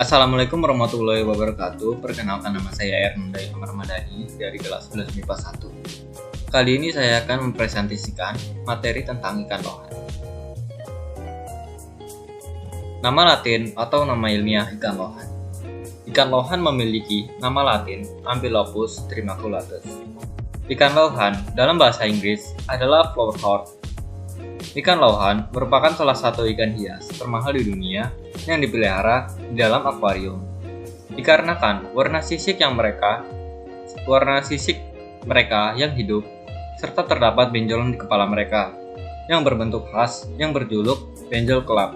Assalamualaikum warahmatullahi wabarakatuh. Perkenalkan, nama saya Ernanda Imam Ramadhani dari kelas 11 MIPA 1. Kali ini saya akan mempresentasikan materi tentang ikan lohan. Nama latin atau nama ilmiah ikan lohan. Ikan lohan memiliki nama latin Amphilophus trimaculatus. Ikan lohan dalam bahasa Inggris adalah flowerhorn. Ikan lohan merupakan salah satu ikan hias termahal di dunia yang dipelihara di dalam akuarium. Dikarenakan warna sisik mereka yang hidup, serta terdapat benjolan di kepala mereka yang berbentuk khas yang berjuluk benjol kelap.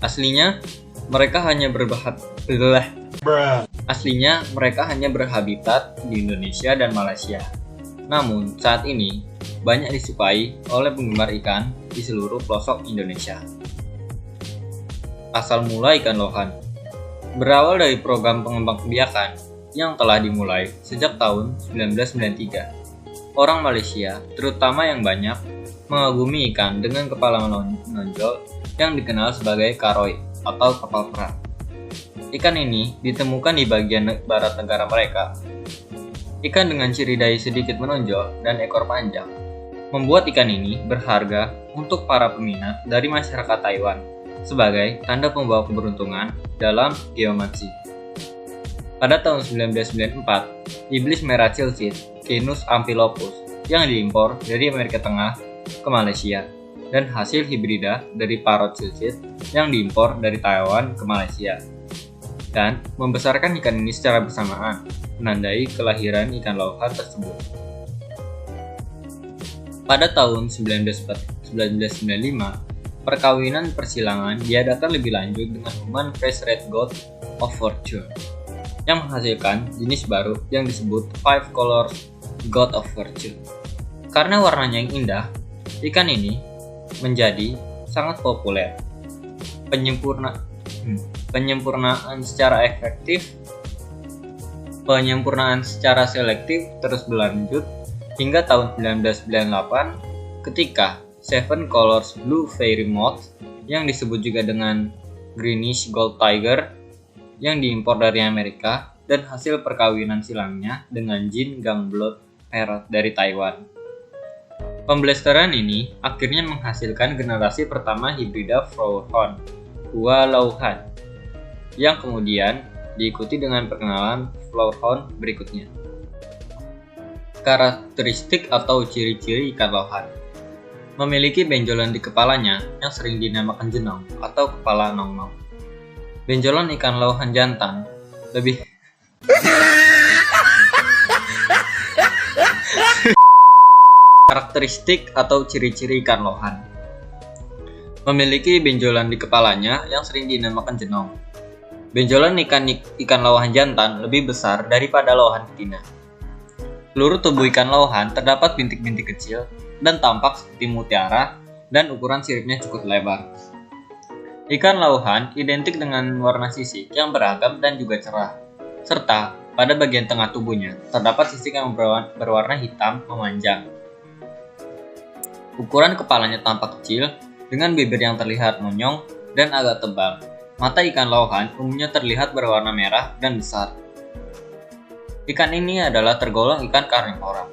Aslinya mereka hanya berhabitat di Indonesia dan Malaysia. Namun saat ini banyak disukai oleh penggemar ikan di seluruh pelosok Indonesia. Asal mula ikan lohan berawal dari program pengembangbiakan yang telah dimulai sejak tahun 1993. Orang Malaysia, terutama yang banyak, mengagumi ikan dengan kepala menonjol yang dikenal sebagai karoi atau kapal perang. Ikan ini ditemukan di bagian barat negara mereka. Ikan dengan ciri dahi sedikit menonjol dan ekor panjang membuat ikan ini berharga untuk para peminat dari masyarakat Taiwan sebagai tanda pembawa keberuntungan dalam geomansi. Pada tahun 1994, iblis merah cilcit genus Amphilophus yang diimpor dari Amerika Tengah ke Malaysia dan hasil hibrida dari parrot cilcit yang diimpor dari Taiwan ke Malaysia dan membesarkan ikan ini secara bersamaan, menandai kelahiran ikan lohan tersebut. Pada tahun 1995, perkawinan persilangan diadakan lebih lanjut dengan human face red god of fortune yang menghasilkan jenis baru yang disebut five colors god of fortune. Karena warnanya yang indah, ikan ini menjadi sangat populer. Penyempurnaan secara selektif terus berlanjut hingga tahun 1998 ketika Seven Colors Blue Fairy Moth yang disebut juga dengan Greenish Gold Tiger yang diimpor dari Amerika dan hasil perkawinan silangnya dengan Jin Gangblood Parrot dari Taiwan. Pembelasteran ini akhirnya menghasilkan generasi pertama hibrida flowerhorn, Hua Lauhan, yang kemudian diikuti dengan perkenalan flowerhorn berikutnya. Karakteristik atau ciri-ciri ikan lohan: memiliki benjolan di kepalanya yang sering dinamakan jenong atau kepala nong-nong. Benjolan ikan lohan jantan lebih Karakteristik atau ciri-ciri ikan lohan: memiliki benjolan di kepalanya yang sering dinamakan jenong. Benjolan ikan lohan jantan lebih besar daripada lohan betina. Seluruh tubuh ikan lohan terdapat bintik-bintik kecil dan tampak seperti mutiara dan ukuran siripnya cukup lebar. Ikan lohan identik dengan warna sisik yang beragam dan juga cerah, serta pada bagian tengah tubuhnya terdapat sisik yang berwarna hitam memanjang. Ukuran kepalanya tampak kecil dengan bibir yang terlihat monyong dan agak tebal. Mata ikan lohan umumnya terlihat berwarna merah dan besar. Ikan ini adalah tergolong ikan karnivora.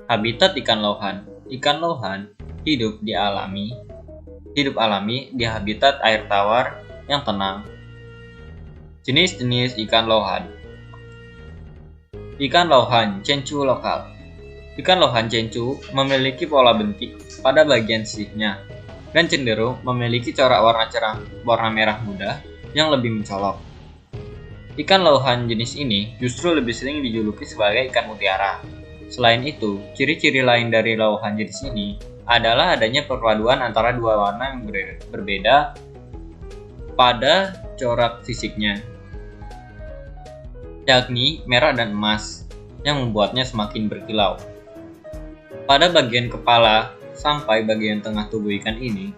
Habitat ikan lohan: ikan lohan hidup alami di habitat air tawar yang tenang. Jenis-jenis ikan lohan: ikan lohan cencu lokal. Ikan lohan cencu memiliki pola bentik pada bagian sisihnya dan cenderung memiliki corak warna merah muda yang lebih mencolok. Ikan lohan jenis ini justru lebih sering dijuluki sebagai ikan mutiara. Selain itu, ciri-ciri lain dari lohan jenis ini adalah adanya perpaduan antara dua warna yang berbeda pada corak fisiknya, yakni merah dan emas, yang membuatnya semakin berkilau. Pada bagian kepala sampai bagian tengah tubuh ikan ini,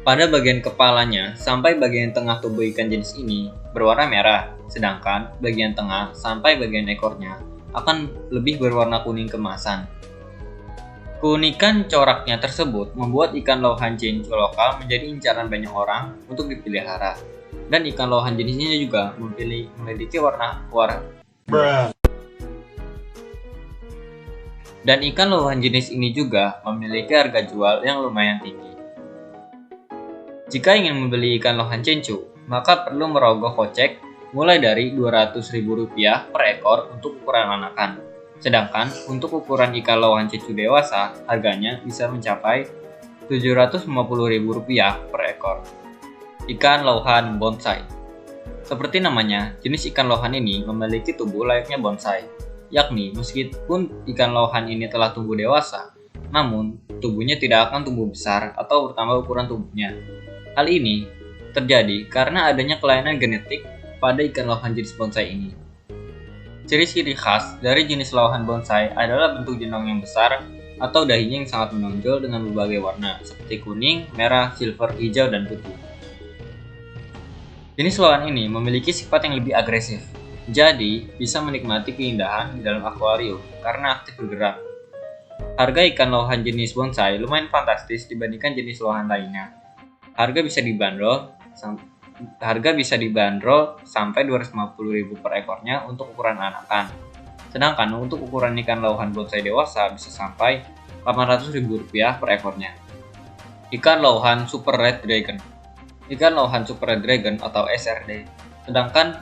pada bagian kepalanya sampai bagian tengah tubuh ikan jenis ini berwarna merah, sedangkan bagian tengah sampai bagian ekornya akan lebih berwarna kuning keemasan. Keunikan coraknya tersebut membuat ikan lohan chinchu lokal menjadi incaran banyak orang untuk dipelihara. Dan ikan lohan jenis ini juga memiliki warna. Dan ikan lohan jenis ini juga memiliki harga jual yang lumayan tinggi. Jika ingin membeli ikan lohan chinchu, maka perlu merogoh kocek mulai dari Rp200.000 per ekor untuk ukuran anakan. Sedangkan untuk ukuran ikan lohan chinchu dewasa, harganya bisa mencapai Rp750.000 per ekor. Ikan lohan bonsai. Seperti namanya, jenis ikan lohan ini memiliki tubuh layaknya bonsai, yakni meskipun ikan lohan ini telah tumbuh dewasa, namun tubuhnya tidak akan tumbuh besar atau bertambah ukuran tubuhnya. Hal ini terjadi karena adanya kelainan genetik pada ikan lohan jenis bonsai ini. Ciri-ciri khas dari jenis lohan bonsai adalah bentuk jenong yang besar atau dahinya yang sangat menonjol dengan berbagai warna seperti kuning, merah, silver, hijau, dan putih. Jenis lohan ini memiliki sifat yang lebih agresif, jadi bisa menikmati keindahan di dalam akuarium karena aktif bergerak. Harga ikan lohan jenis bonsai lumayan fantastis dibandingkan jenis lohan lainnya. Harga bisa dibanderol sampai Rp250.000 per ekornya untuk ukuran anakan. Sedangkan untuk ukuran ikan lohan bonsai dewasa bisa sampai Rp800.000 per ekornya. Ikan lohan Super Red Dragon. Ikan lohan Super Red Dragon atau SRD. Sedangkan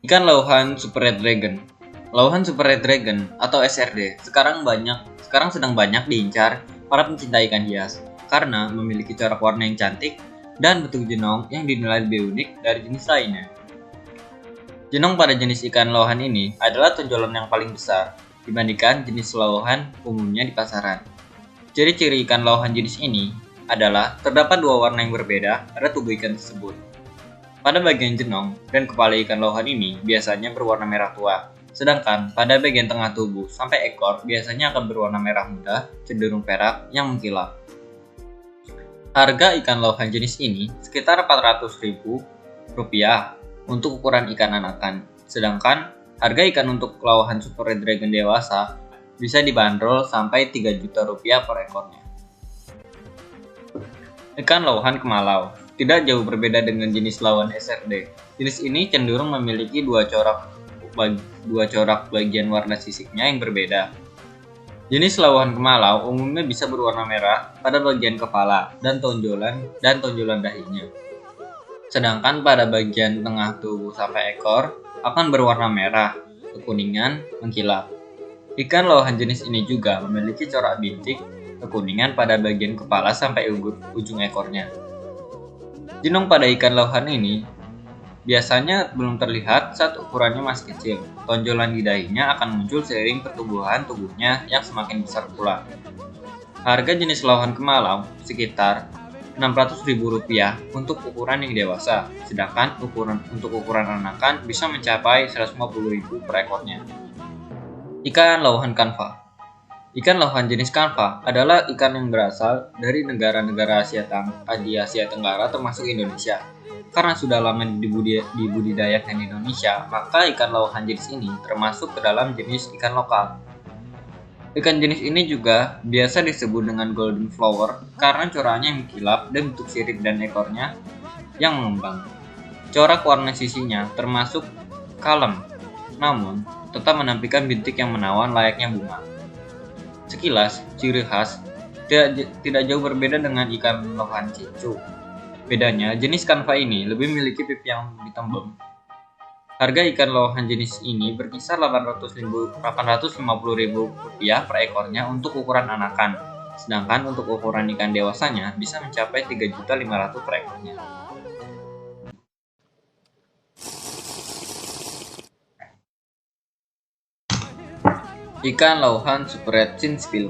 Ikan lohan Super Red Dragon. Lohan Super Red Dragon atau SRD sekarang sedang banyak diincar para pencinta ikan hias karena memiliki corak warna yang cantik dan bentuk jenong yang dinilai lebih unik dari jenis lainnya. Jenong pada jenis ikan lohan ini adalah tonjolan yang paling besar dibandingkan jenis lohan umumnya di pasaran. Ciri-ciri ikan lohan jenis ini adalah terdapat dua warna yang berbeda pada tubuh ikan tersebut. Pada bagian jenong dan kepala ikan lohan ini biasanya berwarna merah tua, sedangkan pada bagian tengah tubuh sampai ekor biasanya akan berwarna merah muda, cenderung perak yang mengkilap. Harga ikan lohan jenis ini sekitar Rp400.000 untuk ukuran ikan anakan, sedangkan harga ikan untuk lohan Super Red Dragon dewasa bisa dibanderol sampai Rp3 juta per ekornya. Ikan lohan kemalau tidak jauh berbeda dengan jenis lohan SRD. Jenis ini cenderung memiliki dua corak bagian warna sisiknya yang berbeda. Jenis lohan kemalau umumnya bisa berwarna merah pada bagian kepala dan tonjolan dahinya. Sedangkan pada bagian tengah tubuh sampai ekor akan berwarna merah, kekuningan, mengkilap. Ikan lohan jenis ini juga memiliki corak bintik kekuningan pada bagian kepala sampai ujung ekornya. Jenong pada ikan lohan ini biasanya belum terlihat saat ukurannya masih kecil. Tonjolan di dahinya akan muncul seiring pertumbuhan tubuhnya yang semakin besar pula. Harga jenis lohan kemalau sekitar Rp600.000 untuk ukuran yang dewasa, sedangkan untuk ukuran anakan bisa mencapai Rp150.000 per ekornya. Ikan lohan kanva. Ikan lohan jenis kanva adalah ikan yang berasal dari negara-negara Asia Tenggara termasuk Indonesia. Karena sudah lama dibudidayakan di Indonesia, maka ikan lohan jenis ini termasuk ke dalam jenis ikan lokal. Ikan jenis ini juga biasa disebut dengan golden flower karena coraknya yang mengkilap dan bentuk sirip dan ekornya yang mengembang. Corak warna sisinya termasuk kalem, namun tetap menampilkan bintik yang menawan layaknya bunga. Sekilas, ciri khas tidak jauh berbeda dengan ikan lohan chinchu. Bedanya, jenis kanva ini lebih memiliki pipi yang ditembem. Harga ikan lohan jenis ini berkisar Rp850.000 per ekornya untuk ukuran anakan, sedangkan untuk ukuran ikan dewasanya bisa mencapai Rp3.500.000 per ekornya. Ikan lohan Super Red Sinspilo.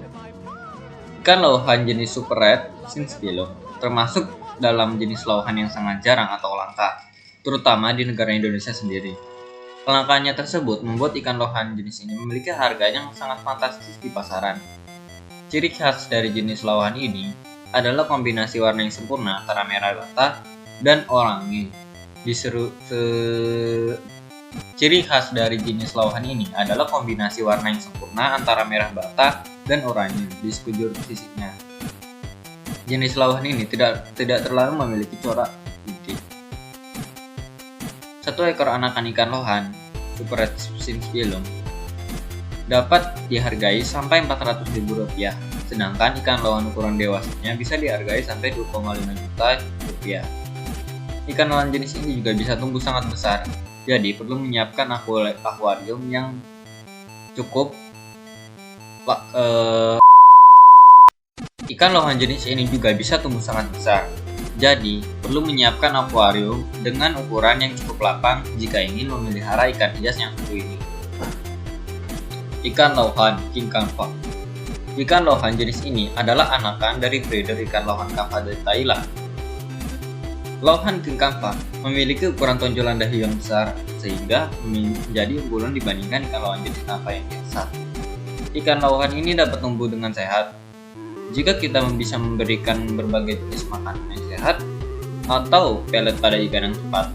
Ikan lohan jenis Super Red Sinspilo termasuk dalam jenis lohan yang sangat jarang atau langka, terutama di negara Indonesia sendiri. Kelangkaannya tersebut membuat ikan lohan jenis ini memiliki harga yang sangat fantastis di pasaran. Ciri khas dari jenis lohan ini adalah kombinasi warna yang sempurna antara merah bata dan oranye. Ciri khas dari jenis lauhan ini adalah kombinasi warna yang sempurna antara merah bata dan oranye di sekujur sisinya. Jenis lauhan ini tidak terlalu memiliki corak putih. Satu ekor anakan ikan lohan, Super Red Spilum, dapat dihargai sampai Rp400.000, sedangkan ikan lohan ukuran dewasanya bisa dihargai sampai Rp2,5 juta. Ikan lohan jenis ini juga bisa tumbuh sangat besar, jadi perlu menyiapkan akuarium yang cukup. Ikan lohan jenis ini juga bisa tumbuh sangat besar, jadi perlu menyiapkan akuarium dengan ukuran yang cukup lapang jika ingin memelihara ikan hias yang satu ini. Ikan lohan King Kangfa. Ikan lohan jenis ini adalah anakan dari breeder ikan lohan kangfa dari Thailand. Lohan King Kangfa memiliki ukuran tonjolan dahi yang besar sehingga menjadi unggulan dibandingkan ikan lohan jenis kangfa yang biasa. Ikan lohan ini dapat tumbuh dengan sehat jika kita bisa memberikan berbagai jenis makanan yang sehat atau pelet pada ikan yang tepat.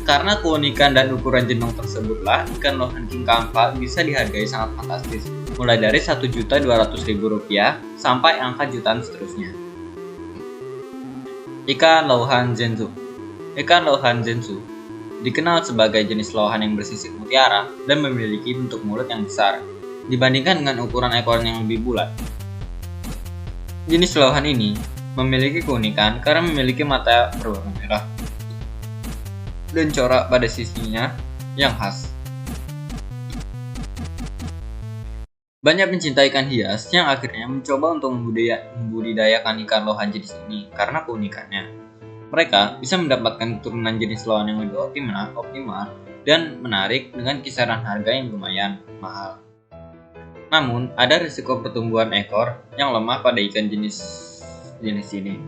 Karena keunikan dan ukuran jenong tersebutlah, ikan lohan King Kangfa bisa dihargai sangat fantastis, mulai dari Rp1.200.000 sampai angka jutaan seterusnya. Ikan lohan Zenzu. Ikan lohan Zenzu dikenal sebagai jenis lohan yang bersisik mutiara dan memiliki bentuk mulut yang besar dibandingkan dengan ukuran ekor yang lebih bulat. Jenis lohan ini memiliki keunikan karena memiliki mata berwarna merah dan corak pada sisinya yang khas. Banyak pencinta ikan hias yang akhirnya mencoba untuk membudidayakan ikan lohan jenis ini karena keunikannya. Mereka bisa mendapatkan keturunan jenis lohan yang lebih optimal dan menarik dengan kisaran harga yang lumayan mahal. Namun, ada risiko pertumbuhan ekor yang lemah pada ikan jenis ini.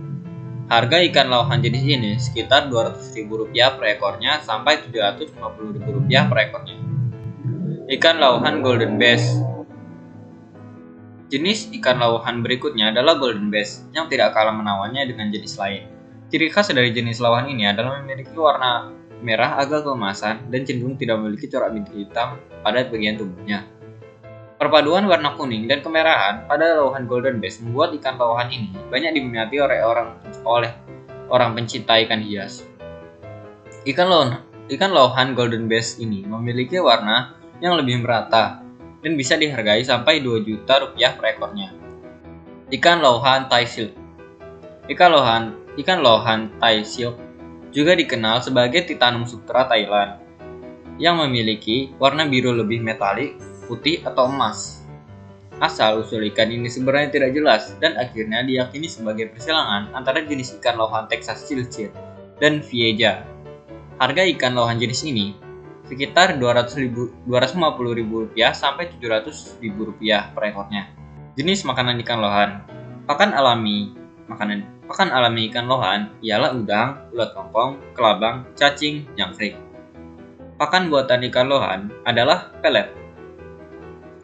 Harga ikan lohan jenis ini sekitar Rp200.000 per ekornya sampai Rp750.000 per ekornya. Ikan lohan Golden Bass. Jenis ikan lohan berikutnya adalah Golden Bass yang tidak kalah menawannya dengan jenis lain. Ciri khas dari jenis lohan ini adalah memiliki warna merah agak keemasan dan cenderung tidak memiliki corak bintik hitam pada bagian tubuhnya. Perpaduan warna kuning dan kemerahan pada lohan Golden Bass membuat ikan lohan ini banyak diminati oleh orang pencinta ikan hias. Ikan lohan Golden Bass ini memiliki warna yang lebih merata dan bisa dihargai sampai Rp2 juta per ekornya. Ikan lohan Thai Silk. Ikan lohan Thai Silk juga dikenal sebagai Titanum subtra Thailand yang memiliki warna biru lebih metalik, putih atau emas. Asal-usul ikan ini sebenarnya tidak jelas dan akhirnya diyakini sebagai persilangan antara jenis ikan lohan Texas Silkjet dan Vieja. Harga ikan lohan jenis ini sekitar Rp250.000 sampai Rp700.000 per ekornya. Jenis makanan ikan lohan. Pakan alami ikan lohan ialah udang, ulat kongkong, kelabang, cacing, jangkrik. Pakan buatan ikan lohan adalah pelet.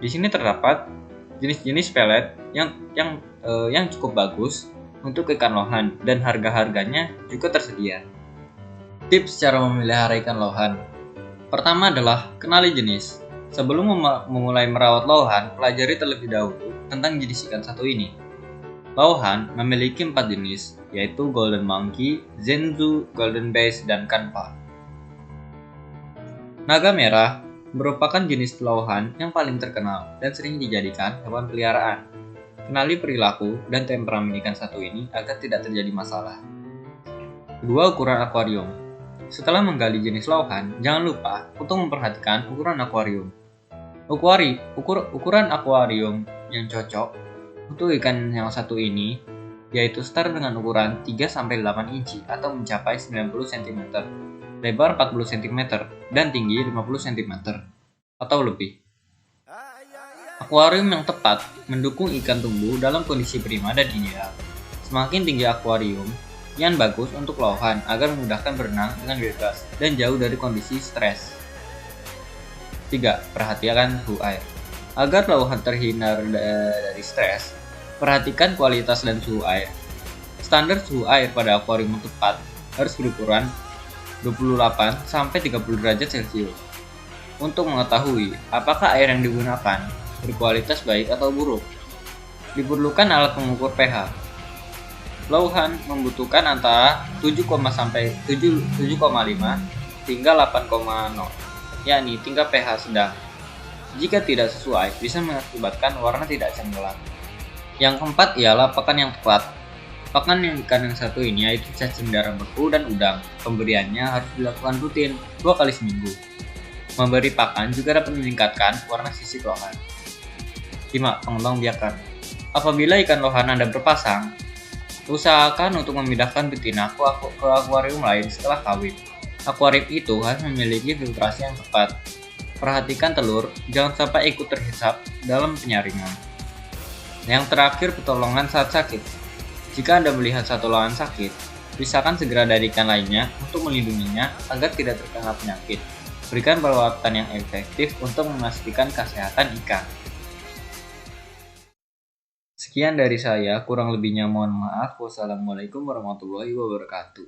Di sini terdapat jenis-jenis pelet yang cukup bagus untuk ikan lohan dan harga-harganya juga tersedia. Tips cara memelihara ikan lohan. Pertama adalah kenali jenis. Sebelum memulai merawat lohan, pelajari terlebih dahulu tentang jenis ikan satu ini. Lohan memiliki 4 jenis, yaitu Golden Monkey, Zenzu, Golden Bass, dan Kangfa. Naga merah merupakan jenis lohan yang paling terkenal dan sering dijadikan hewan peliharaan. Kenali perilaku dan temperamen ikan satu ini agar tidak terjadi masalah. Kedua, ukuran akuarium. Setelah menggali jenis lohan, jangan lupa untuk memperhatikan ukuran akuarium. Ukuran akuarium yang cocok untuk ikan yang satu ini yaitu start dengan ukuran 3-8 inci atau mencapai 90 cm. Lebar 40 cm dan tinggi 50 cm atau lebih. Akuarium yang tepat mendukung ikan tumbuh dalam kondisi prima dan ideal. Semakin tinggi akuarium, yang bagus untuk lohan agar memudahkan berenang dengan bebas dan jauh dari kondisi stres. 3. Perhatikan suhu air. Agar lohan terhindar dari stres, perhatikan kualitas dan suhu air. Standar suhu air pada akuarium yang tepat harus berukuran 28-30 derajat Celcius. Untuk mengetahui apakah air yang digunakan berkualitas baik atau buruk, diperlukan alat pengukur pH. Lauhan membutuhkan antara 7,5 hingga 8,0, yakni tingkat pH sedang. Jika tidak sesuai, bisa mengakibatkan warna tidak cemerlang. Yang keempat ialah pakan yang tepat. Pakan yang ikan yang satu ini yaitu cacing darah beku dan udang. Pemberiannya harus dilakukan rutin 2 kali seminggu. Memberi pakan juga dapat meningkatkan warna sisik lohan. 5. Pengembang biakan. Apabila ikan lohan Anda berpasang, usahakan untuk memindahkan betina ke akuarium lain setelah kawin. Akuarium itu harus memiliki filtrasi yang tepat. Perhatikan telur, jangan sampai ikut terhisap dalam penyaringan. Yang terakhir, pertolongan saat sakit. Jika Anda melihat satu lohan sakit, pisahkan segera dari ikan lainnya untuk melindunginya agar tidak terkena penyakit. Berikan perawatan yang efektif untuk memastikan kesehatan ikan. Sekian dari saya, kurang lebihnya mohon maaf. Wassalamualaikum warahmatullahi wabarakatuh.